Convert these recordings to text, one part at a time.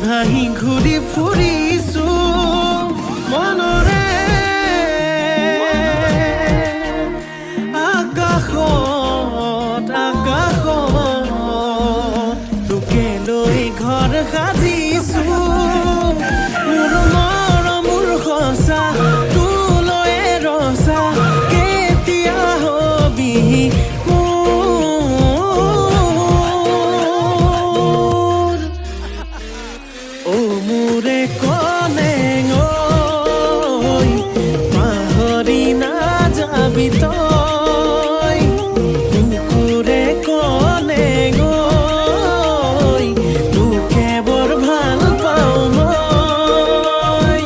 হাঁহি ঘূৰি ফুৰিছো মনৰে আকাশত তোকে লৈ ঘৰ সাজিছো মোৰ মৰম মোৰ সঁচা তোলৈ ৰচা কেতিয়া হবি মোৰে কলেং ঐ পাহৰি নাযাবি তই কুকুৰে কলেং ঐ তোকে বৰ ভাল পাওঁ মই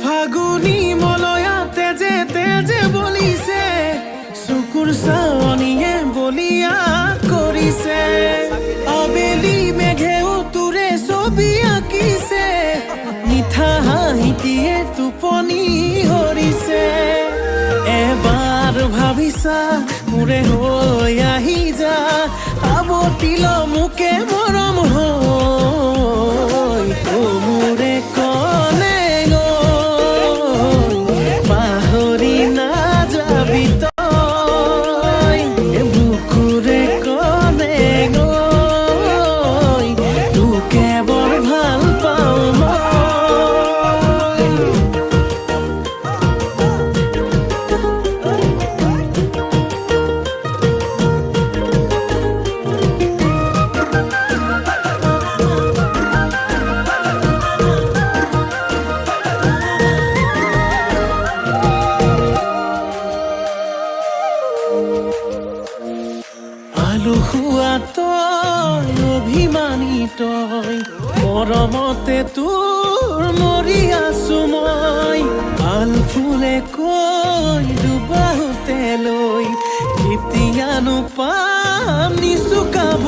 ফাগুনি মলয়াতে তেজে বলিছে চকুৰ চাৱনিয়ে বলিয়া কৰিছে আবেলি মেঘেও তোৰে ছবি আঁকিছে মিঠা হাঁহিটিয়ে টোপনি হৰিছে এবাৰ ভাবিছা মোৰে হৈ আহি যা আৱতিল মোকে মৰম হৈ মোৰে কলে পাহৰি নাযাবি তই বুকুৰে কলে তোকে বৰ ভাল পাওঁ মই আলসুৱা তই অভিমানী তই মৰমতে তোৰ মৰি আছো মই ভাল ফুলে কৈ দুবাহুতে লৈ কেতিয়ানো পাম নিচুকাব